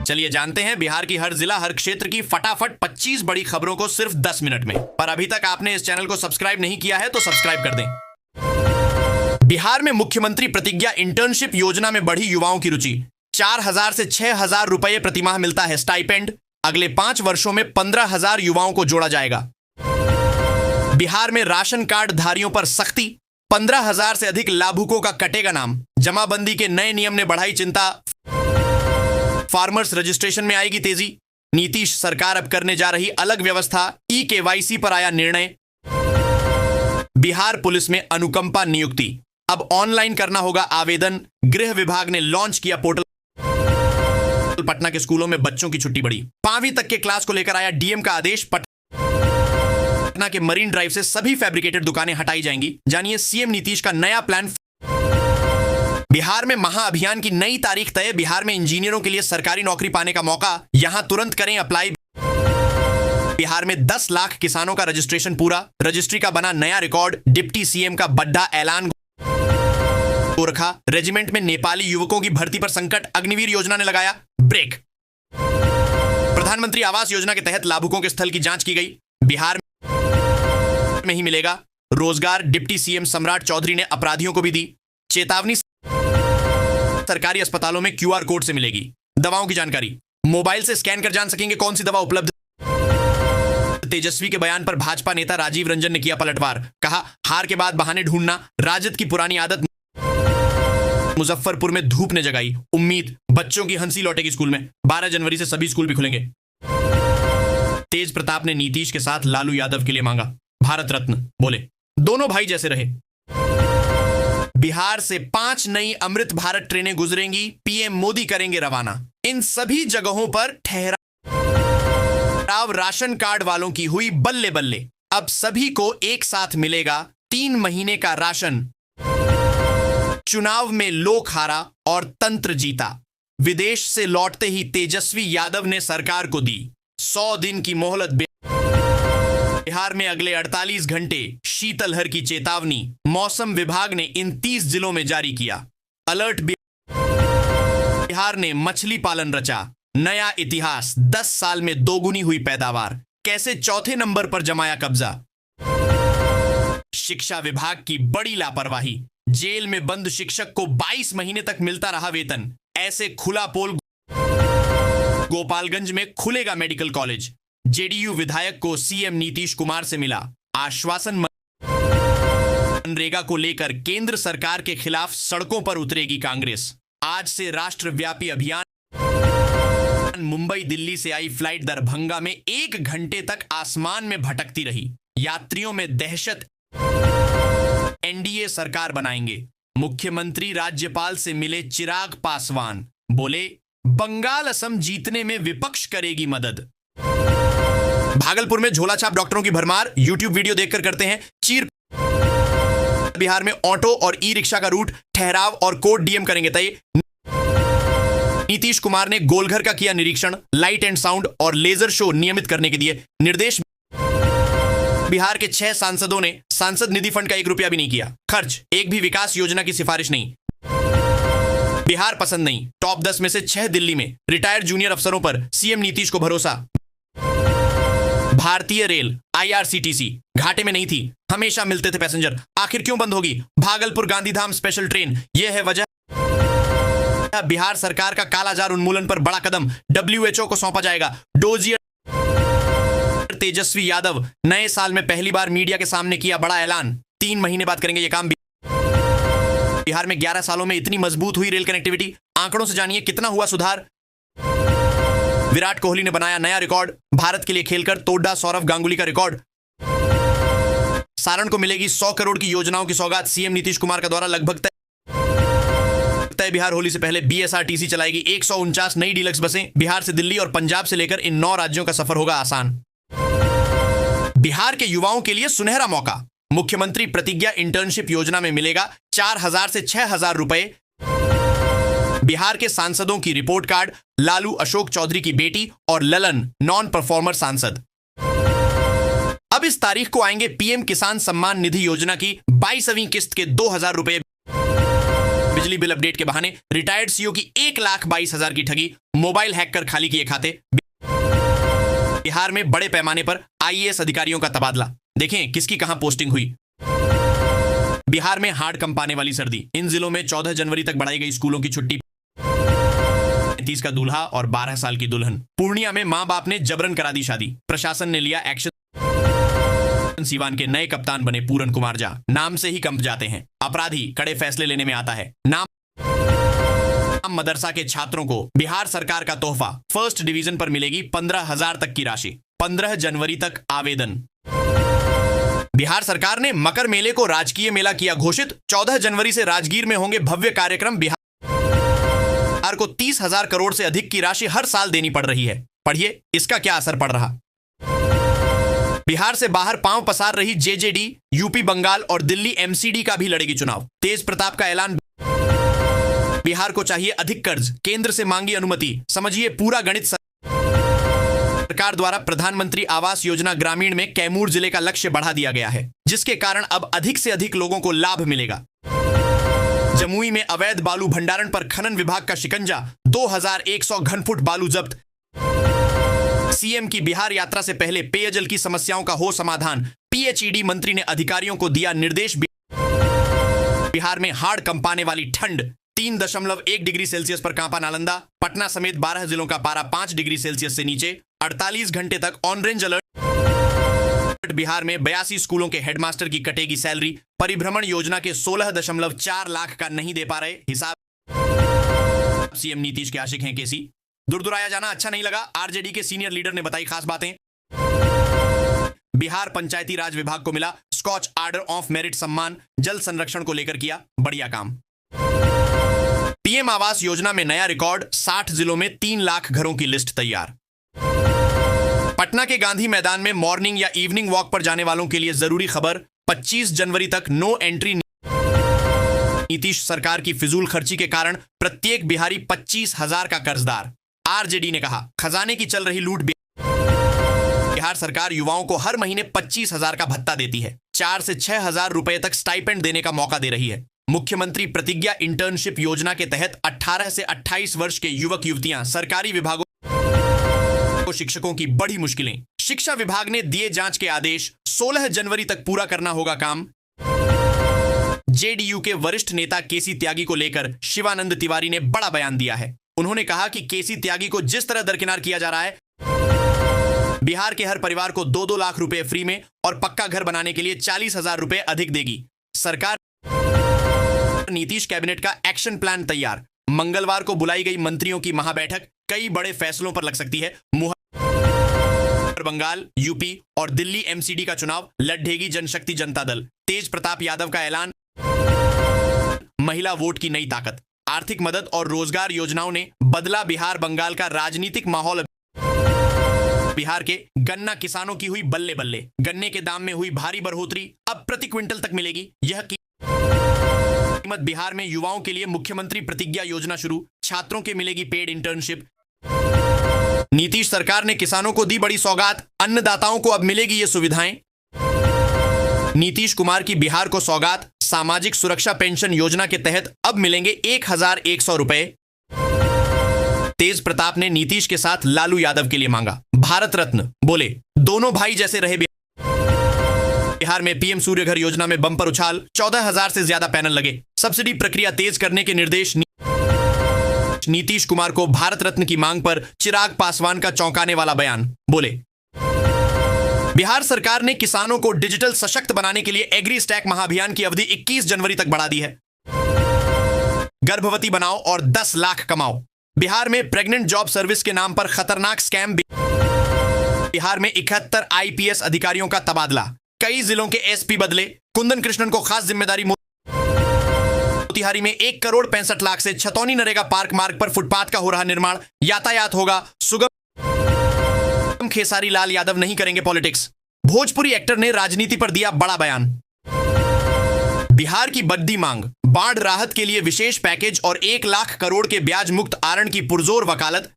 चलिए जानते हैं बिहार की हर जिला हर क्षेत्र की फटाफट 25 बड़ी खबरों को सिर्फ 10 मिनट में। पर अभी तक आपने इस चैनल को सब्सक्राइब नहीं किया है तो सब्सक्राइब कर दें। बिहार में मुख्यमंत्री प्रतिज्ञा इंटर्नशिप योजना में बढ़ी युवाओं की रुचि। 4,000 से 6,000 रुपए प्रतिमाह मिलता है स्टाइपेंड। अगले 5 वर्षों में 15,000 युवाओं को जोड़ा जाएगा। बिहार में राशन कार्ड धारियों पर सख्ती। 15,000 से अधिक लाभुकों का कटेगा नाम। जमाबंदी के नए नियम ने बढ़ाई चिंता। फार्मर्स रजिस्ट्रेशन में आएगी तेजी। नीतीश सरकार अब करने जा रही अलग व्यवस्था। ई-केवाईसी पर आया निर्णय। बिहार पुलिस में अनुकंपा नियुक्ति। अब ऑनलाइन करना होगा आवेदन। गृह विभाग ने लॉन्च किया पोर्टल। पटना के स्कूलों में बच्चों की छुट्टी बढ़ी। 5वीं तक के क्लास को लेकर आया डीएम का आदेश। पटना के मरीन ड्राइव से सभी फैब्रिकेटेड दुकानें हटाई जाएंगी। जानिए सीएम नीतीश का नया प्लान। बिहार में महाअभियान की नई तारीख तय। बिहार में इंजीनियरों के लिए सरकारी नौकरी पाने का मौका। यहां तुरंत करें अप्लाई। बिहार में 10 लाख किसानों का रजिस्ट्रेशन पूरा। रजिस्ट्री का बना नया रिकॉर्ड। डिप्टी सीएम का बड़ा ऐलान। गोरखा रेजिमेंट में नेपाली युवकों की भर्ती पर संकट। अग्निवीर योजना ने लगाया ब्रेक। प्रधानमंत्री आवास योजना के तहत लाभुकों के स्थल की जांच की गई। बिहार में ही मिलेगा रोजगार। डिप्टी सीएम सम्राट चौधरी ने अपराधियों को भी दी चेतावनी। सरकारी अस्पतालों में क्यूआर कोड से मिलेगी दवाओं की जानकारी। मोबाइल से स्कैन कर जान सकेंगे कौन सी दवा उपलब्ध। तेजस्वी के बयान पर भाजपा नेता राजीव रंजन ने किया पलटवार। कहा हार के बाद बहाने ढूंढना राजद की पुरानी आदत। मुजफ्फरपुर में धूप ने जगाई उम्मीद। बच्चों की हंसी लौटेगी स्कूल में। 12 जनवरी से सभी स्कूल भी खुलेंगे। तेज प्रताप ने नीतीश के साथ लालू यादव के लिए मांगा भारत रत्न। बोले दोनों भाई जैसे रहे। बिहार से 5 नई अमृत भारत ट्रेनें गुजरेंगी। पीएम मोदी करेंगे रवाना। इन सभी जगहों पर ठहराव राशन कार्ड वालों की हुई बल्ले बल्ले। अब सभी को एक साथ मिलेगा 3 महीने का राशन। चुनाव में लोक हारा और तंत्र जीता। विदेश से लौटते ही तेजस्वी यादव ने सरकार को दी 100 दिन की मोहलत। बिहार में अगले 48 घंटे शीतलहर की चेतावनी। मौसम विभाग ने इन 30 जिलों में जारी किया अलर्ट। बिहार ने मछली पालन रचा नया इतिहास। 10 साल में दोगुनी हुई पैदावार। कैसे चौथे नंबर पर जमाया कब्जा। शिक्षा विभाग की बड़ी लापरवाही। जेल में बंद शिक्षक को 22 महीने तक मिलता रहा वेतन। ऐसे खुला पोल। गोपालगंज में खुलेगा मेडिकल कॉलेज। जेडीयू विधायक को सीएम नीतीश कुमार से मिला आश्वासन। मनरेगा को लेकर केंद्र सरकार के खिलाफ सड़कों पर उतरेगी कांग्रेस। आज से राष्ट्रव्यापी अभियान। मुंबई दिल्ली से आई फ्लाइट दरभंगा में 1 घंटे तक आसमान में भटकती रही। यात्रियों में दहशत। एनडीए सरकार बनाएंगे। मुख्यमंत्री राज्यपाल से मिले चिराग पासवान। बोले बंगाल असम जीतने में विपक्ष करेगी मदद। भागलपुर में झोलाछाप डॉक्टरों की भरमार। यूट्यूब वीडियो देखकर करते हैं चीर। बिहार में ऑटो और ई रिक्शा का रूट ठहराव और कोड डीएम करेंगे तय। नीतीश कुमार ने गोलघर का किया निरीक्षण। लाइट एंड साउंड और लेजर शो नियमित करने के दिए निर्देश। बिहार के 6 सांसदों ने सांसद निधि फंड का 1 रुपया भी नहीं किया खर्च। एक भी विकास योजना की सिफारिश नहीं। बिहार पसंद नहीं। टॉप 10 में से 6 दिल्ली में। रिटायर्ड जूनियर अफसरों पर सीएम नीतीश को भरोसा। भारतीय रेल आईआरसीटीसी घाटे में नहीं थी। हमेशा मिलते थे पैसेंजर। आखिर क्यों बंद होगी भागलपुर गांधीधाम स्पेशल ट्रेन। यह है वजह। बिहार सरकार का कालाजार उन्मूलन पर बड़ा कदम। डब्ल्यूएचओ को सौंपा जाएगा डोजियर। तेजस्वी यादव नए साल में पहली बार मीडिया के सामने किया बड़ा ऐलान। 3 महीने बाद करेंगे यह काम। बिहार में 11 सालों में इतनी मजबूत हुई रेल कनेक्टिविटी। आंकड़ों से जानिए कितना हुआ सुधार। विराट कोहली ने बनाया नया रिकॉर्ड। भारत के लिए खेलकर तोड़ा सौरव गांगुली का रिकॉर्ड। सारण को मिलेगी 100 करोड़ की योजनाओं की सौगात। सीएम नीतीश कुमार का द्वारा लगभग तय। बिहार होली से पहले बीएसआरटीसी चलाएगी 149 नई डीलक्स बसें। बिहार से दिल्ली और पंजाब से लेकर इन 9 राज्यों का सफर होगा आसान। बिहार के युवाओं के लिए सुनहरा मौका। मुख्यमंत्री प्रतिज्ञा इंटर्नशिप योजना में मिलेगा 4,000 से 6,000 रुपए। बिहार के सांसदों की रिपोर्ट कार्ड। लालू अशोक चौधरी की बेटी और ललन नॉन परफॉर्मर सांसद। अब इस तारीख को आएंगे पीएम किसान सम्मान निधि योजना की 22वीं किस्त के 2,000 रुपए। बिजली बिल अपडेट के बहाने रिटायर्ड सीईओ की 1,22,000 की ठगी, मोबाइल हैक कर खाली किए खाते। बिहार में बड़े पैमाने पर आईएएस अधिकारियों का तबादला, देखें किसकी कहां पोस्टिंग हुई। बिहार में हाड़ कंपाने वाली सर्दी, इन जिलों में 14 जनवरी तक बढ़ाई गई स्कूलों की छुट्टी। 35 का दूल्हा और 12 साल की दुल्हन। पूर्णिया में मां बाप ने जबरन करा दी शादी, प्रशासन ने लिया एक्शन। सीवान के नए कप्तान बने पूरन कुमार झा, नाम से ही कंप जाते हैं, अपराधी कड़े फैसले लेने में आता है। नाम मदरसा के छात्रों को बिहार सरकार का तोहफा, फर्स्ट डिवीजन पर मिलेगी 15,000 तक की राशि। 15 जनवरी तक आवेदन। बिहार सरकार ने मकर मेले को राजकीय मेला किया घोषित। 14 जनवरी से राजगीर में होंगे भव्य कार्यक्रम। बिहार को 30,000 करोड़ से अधिक की राशि हर साल देनी पड़ रही है। पढ़िए इसका क्या असर पड़ रहा। बिहार से बाहर पांव पसार रही जेजेडी, यूपी, बंगाल और दिल्ली एमसीडी का भी लड़ेगी चुनाव। तेज प्रताप का ऐलान। बिहार को चाहिए अधिक कर्ज, केंद्र से मांगी अनुमति, समझिए पूरा गणित। सरकार द्वारा प्रधानमंत्री आवास योजना ग्रामीण में कैमूर जिले का लक्ष्य बढ़ा दिया गया है, जिसके कारण अब अधिक से अधिक लोगों को लाभ मिलेगा। जमुई में अवैध बालू भंडारण पर खनन विभाग का शिकंजा, 2100 घनफुट बालू जब्त। सीएम की बिहार यात्रा से पहले पेयजल की समस्याओं का हो समाधान, पीएचईडी मंत्री ने अधिकारियों को दिया निर्देश। बिहार में हाड़ कंपाने वाली ठंड, 3.1 डिग्री सेल्सियस पर कांपा नालंदा। पटना समेत 12 जिलों का पारा 5 डिग्री सेल्सियस से नीचे। 48 घंटे तक ऑरेंज अलर्ट। बिहार में 82 स्कूलों के हेडमास्टर की कटेगी सैलरी। परिभ्रमण योजना के 16.4 लाख का नहीं दे पा रहे हिसाब। सीएम नीतीश के आशिक हैं केसी। दुरदुराया जाना अच्छा नहीं लगा, आरजेडी के सीनियर लीडर ने बताई खास बातें। बिहार पंचायती राज विभाग को मिला स्कॉच आर्डर ऑफ मेरिट सम्मान, जल संरक्षण को लेकर किया बढ़िया काम। पीएम आवास योजना में नया रिकॉर्ड, 60 जिलों में 3 लाख घरों की लिस्ट तैयार। पटना के गांधी मैदान में मॉर्निंग या इवनिंग वॉक पर जाने वालों के लिए जरूरी खबर, 25 जनवरी तक नो एंट्री। नीतीश सरकार की फिजूल खर्ची के कारण प्रत्येक बिहारी 25,000 का कर्जदार। आरजेडी ने कहा खजाने की चल रही लूट। बिहार सरकार युवाओं को हर महीने 25,000 का भत्ता देती है। 4 से 6,000 रुपए तक स्टाइपेंड देने का मौका दे रही है। मुख्यमंत्री प्रतिज्ञा इंटर्नशिप योजना के तहत 18 से 28 वर्ष के युवक युवतियां सरकारी विभागों को शिक्षकों की बड़ी मुश्किलें। शिक्षा विभाग ने दिए जांच के आदेश, 16 जनवरी तक पूरा करना होगा काम। जेडीयू के वरिष्ठ नेता केसी त्यागी को लेकर शिवानंद तिवारी ने बड़ा बयान दिया है। उन्होंने कहा कि केसी त्यागी को जिस तरह दरकिनार किया जा रहा है, बिहार के हर परिवार को 2-2 लाख रुपए फ्री में और पक्का घर बनाने के लिए 40,000 रुपए अधिक देगी सरकार। नीतीश कैबिनेट का एक्शन प्लान तैयार। मंगलवार को बुलाई गई मंत्रियों की महाबैठक कई बड़े फैसलों पर लग सकती है। बंगाल, यूपी और दिल्ली एमसीडी का चुनाव लड़ेगी जनशक्ति जनता दल। तेज प्रताप यादव का ऐलान। महिला वोट की नई ताकत। आर्थिक मदद और रोजगार योजनाओं ने बदला बिहार बंगाल का राजनीतिक माहौल। बिहार के गन्ना किसानों की हुई बल्ले बल्ले। गन्ने के दाम में हुई भारी बढ़ोतरी, अब प्रति क्विंटल तक मिलेगी यह कीमत। बिहार में युवाओं के लिए मुख्यमंत्री प्रतिज्ञा योजना शुरू, छात्रों के मिलेगी पेड इंटर्नशिप। नीतीश सरकार ने किसानों को दी बड़ी सौगात, अन्नदाताओं को अब मिलेगी ये सुविधाएं। नीतीश कुमार की बिहार को सौगात, सामाजिक सुरक्षा पेंशन योजना के तहत अब मिलेंगे 1,100 रुपए। तेज प्रताप ने नीतीश के साथ लालू यादव के लिए मांगा भारत रत्न, बोले दोनों भाई जैसे रहे। बिहार में पीएम सूर्य घर योजना में बम्पर उछाल, 14,000 से ज्यादा पैनल लगे। सब्सिडी प्रक्रिया तेज करने के निर्देश। नीतीश कुमार को भारत रत्न की मांग पर चिराग पासवान का चौंकाने वाला बयान, बोले बिहार सरकार ने किसानों को डिजिटल सशक्त बनाने के लिए एग्री स्टैक महाअभियान की अवधि 21 जनवरी तक बढ़ा दी है। गर्भवती बनाओ और 10 लाख कमाओ। बिहार में प्रेग्नेंट जॉब सर्विस के नाम पर खतरनाक स्कैम। बिहार में 71 आईपीएस अधिकारियों का तबादला, कई जिलों के एसपी बदले। कुंदन कृष्णन को खास जिम्मेदारी। मोतिहारी में 1,65,00,000 से छतौनी नरेगा पार्क मार्ग पर फुटपाथ का हो रहा निर्माण, यातायात होगा सुगम। खेसारी लाल यादव नहीं करेंगे पॉलिटिक्स। भोजपुरी एक्टर ने राजनीति पर दिया बड़ा बयान। बिहार की बढ़ती मांग, बाढ़ राहत के लिए विशेष पैकेज और 1 लाख करोड़ के ब्याज मुक्त आरण की पुरजोर वकालत।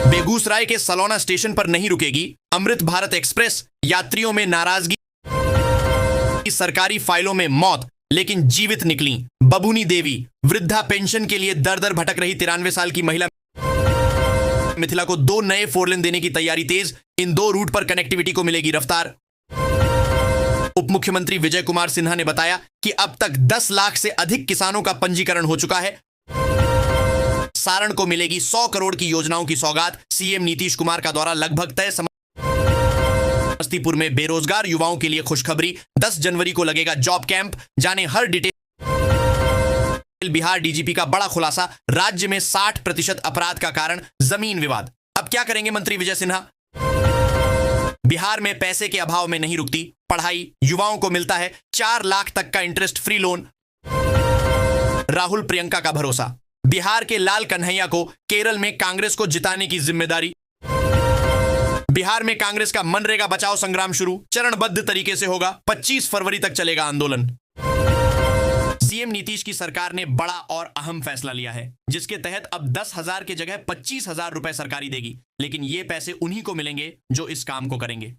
बेगूसराय के सलौना स्टेशन पर नहीं रुकेगी अमृत भारत एक्सप्रेस, यात्रियों में नाराजगी। सरकारी फाइलों में मौत, लेकिन जीवित निकली। बबूनी देवी, वृद्धा पेंशन के लिए दर दर भटक रही 93 साल की महिला मिथिला को 2 नए 4 लेन देने की तैयारी तेज। इन 2 रूट पर कनेक्टिविटी को मिलेगी रफ्तार। उप मुख्यमंत्री विजय कुमार सिन्हा ने बताया कि अब तक 10 लाख से अधिक किसानों का पंजीकरण हो चुका है। सारण को मिलेगी 100 करोड़ की योजनाओं की सौगात। सीएम नीतीश कुमार का दौरा लगभग तय। समस्तीपुर में बेरोजगार युवाओं के लिए खुशखबरी, 10 जनवरी को लगेगा जॉब कैंप। जाने हर डिटेल। बिहार डीजीपी का बड़ा खुलासा, राज्य में 60% अपराध का कारण जमीन विवाद। अब क्या करेंगे मंत्री विजय सिन्हा? बिहार में पैसे के अभाव में नहीं रुकती पढ़ाई, युवाओं को मिलता है 4 लाख तक का interest free loan. Rahul Priyanka का भरोसा, बिहार के लाल कन्हैया को केरल में कांग्रेस को जिताने की जिम्मेदारी। बिहार में कांग्रेस का मनरेगा बचाओ संग्राम शुरू, चरणबद्ध तरीके से होगा। 25 फरवरी तक चलेगा आंदोलन। सीएम नीतीश की सरकार ने बड़ा और अहम फैसला लिया है, जिसके तहत अब 10,000 की जगह 25,000 रुपए सरकारी देगी। लेकिन ये पैसे उन्हीं को मिलेंगे जो इस काम को करेंगे।